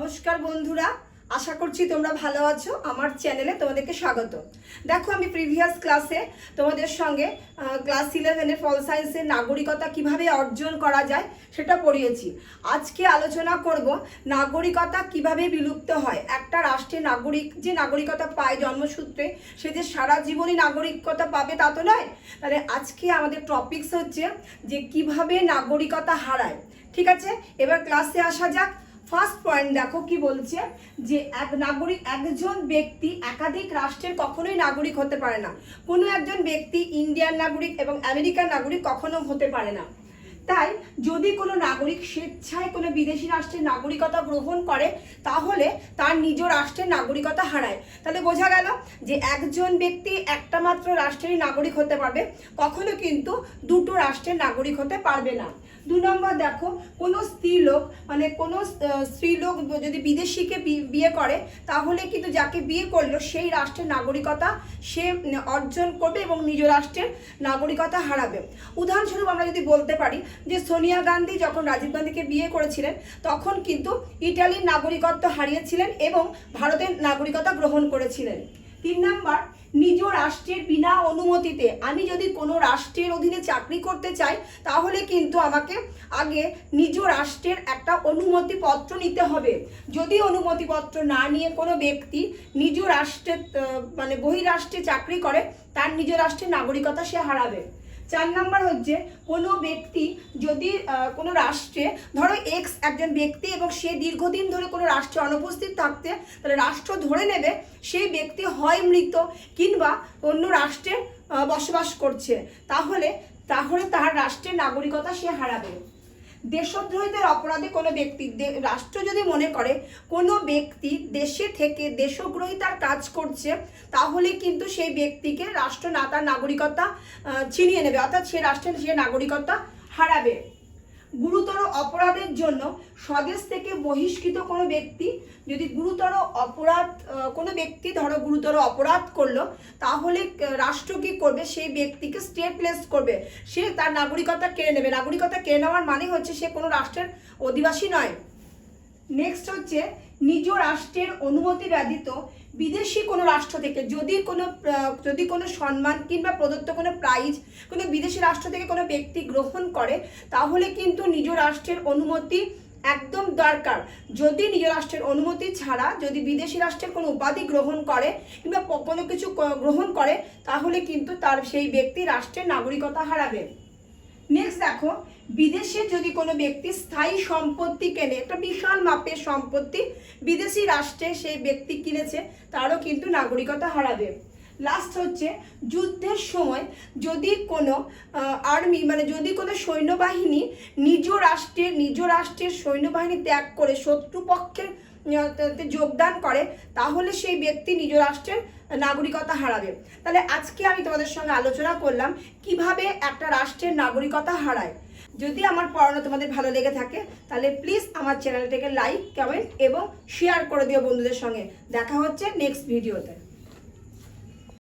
নমস্কার বন্ধুরা, আশা করছি তোমরা ভালো আছো। আমার চ্যানেলে তোমাদেরকে স্বাগত। দেখো, আমি প্রিভিয়াস ক্লাসে তোমাদের সঙ্গে ক্লাস 11-এর পল সায়েন্সের নাগরিকতা কিভাবে অর্জন করা যায় সেটা পড়িয়েছি। আজকে আলোচনা করব নাগরিকতা কিভাবে বিলুপ্ত হয়। একটা রাষ্ট্রের নাগরিক যে নাগরিকতা পায় জন্মসূত্রে, সে যে সারা জীবনই নাগরিকতা পাবে তা তো নয়। তাহলে আজকে আমাদের টপিকস হচ্ছে যে কিভাবে নাগরিকতা হারায়। ঠিক আছে, এবার ক্লাসে আসা যাক। ফার্স্ট পয়েন্ট দেখো কি বলছে, যে একজন ব্যক্তি একাধিক রাষ্ট্রের কখনোই নাগরিক হতে পারে না। কোনো একজন ব্যক্তি ইন্ডিয়ান নাগরিক এবং আমেরিকার নাগরিক কখনো হতে পারে না। তাই যদি কোনো নাগরিক স্বেচ্ছায় কোনো বিদেশি রাষ্ট্রের নাগরিকতা গ্রহণ করে, তাহলে তার নিজ রাষ্ট্রের নাগরিকতা হারায়। তাহলে বোঝা গেল যে একজন ব্যক্তি একটা মাত্র রাষ্ট্রেরই নাগরিক হতে পারবে, কখনো কিন্তু দুটো রাষ্ট্রের নাগরিক হতে পারবে না। 2 নম্বর দেখো, কোনো স্ত্রীলোক যদি বিদেশিকে বিয়ে করে, তাহলে কিন্তু যাকে বিয়ে করলো সেই রাষ্ট্রের নাগরিকতা সে অর্জন করবে এবং নিজ রাষ্ট্রের নাগরিকতা হারাবে। উদাহরণস্বরূপ আমরা যদি বলতে পারি যে সোনিয়া গান্ধী যখন রাজীব গান্ধীকে বিয়ে করেছিলেন, তখন কিন্তু ইটালির নাগরিকত্ব হারিয়েছিলেন এবং ভারতের নাগরিকতা গ্রহণ করেছিলেন। 3 নম্বর, নিজ রাষ্ট্রের বিনা অনুমতিতে আমি যদি কোনো রাষ্ট্রের অধীনে চাকরি করতে চাই, তাহলে কিন্তু আমাকে আগে নিজ রাষ্ট্রের একটা অনুমতিপত্র নিতে হবে। যদি অনুমতিপত্র না নিয়ে কোনো ব্যক্তি নিজ রাষ্ট্রের বহিরাষ্ট্রে চাকরি করে, তার নিজ রাষ্ট্রের নাগরিকতা সে হারাবে। 4 নম্বর হচ্ছে, কোনো ব্যক্তি যদি কোনো রাষ্ট্রে, ধরো এক্স একজন ব্যক্তি এবং সে দীর্ঘদিন ধরে কোনো রাষ্ট্রে অনুপস্থিত থাকতে, তাহলে রাষ্ট্র ধরে নেবে সেই ব্যক্তি হয় মৃত কিংবা অন্য রাষ্ট্রে বসবাস করছে, তাহলে তার রাষ্ট্রের নাগরিকতা সে হারাবে। দেশদ্রোহিতার অপরাধে কোনো ব্যক্তি, রাষ্ট্র যদি মনে করে কোনো ব্যক্তি দেশে থেকে দেশদ্রোহিতার কাজ করছে, তাহলে কিন্তু সেই ব্যক্তিকে রাষ্ট্র তার নাগরিকতা ছিনিয়ে নেবে, অর্থাৎ সে রাষ্ট্রের সে নাগরিকতা হারাবে। গুরুতর অপরাধের জন্য স্বদেশ থেকে বহিষ্কৃত কোনো ব্যক্তি, যদি কোনো ব্যক্তি ধরো গুরুতর অপরাধ করলো, তাহলে রাষ্ট্র কি করবে, সেই ব্যক্তিকে স্টেটলেস করবে, সে তার নাগরিকতা কেড়ে নেবে। নাগরিকতা কেড়ে নেওয়ার মানে হচ্ছে সে কোনো রাষ্ট্রের অধিবাসী নয়। নেক্সট হচ্ছে, নিজ রাষ্ট্রের অনুমতি ব্যতীত বিদেশি কোনো রাষ্ট্র থেকে যদি কোনো সম্মান কিংবা প্রদত্ত কোনো প্রাইজ কোনো বিদেশি রাষ্ট্র থেকে কোনো ব্যক্তি গ্রহণ করে, তাহলে কিন্তু নিজ রাষ্ট্রের অনুমতি একদম দরকার। যদি নিজ রাষ্ট্রের অনুমতি ছাড়া যদি বিদেশি রাষ্ট্রের কোনো উপাধি গ্রহণ করে কিংবা কোনো কিছু গ্রহণ করে, তাহলে কিন্তু তার সেই ব্যক্তি রাষ্ট্রের নাগরিকতা হারাবে। নেক্সট দেখো, বিদেশে যদি কোনো ব্যক্তি স্থায়ী সম্পত্তি কেনে, একটা বিশাল মাপের সম্পত্তি বিদেশি রাষ্ট্রে সেই ব্যক্তি কিনেছে, তারও কিন্তু নাগরিকতা হারাবে। লাস্ট হচ্ছে, যুদ্ধের সময় যদি কোনো যদি কোনো সৈন্যবাহিনী নিজ রাষ্ট্রের সৈন্যবাহিনী ত্যাগ করে শত্রুপক্ষের যোগদান করে, তাহলে সেই ব্যক্তি নিজ রাষ্ট্রের নাগরিকতা হারাবে। তাহলে আজকে আমি তোমাদের সঙ্গে আলোচনা করলাম কিভাবে একটা রাষ্ট্রের নাগরিকতা হারায়। যদি আমার পড়ানো তোমাদের ভালো লেগে থাকে, তাহলে প্লিজ আমার চ্যানেলটাকে লাইক, কমেন্ট এবং শেয়ার করে দিও বন্ধুদের সঙ্গে। দেখা হচ্ছে নেক্সট ভিডিওতে।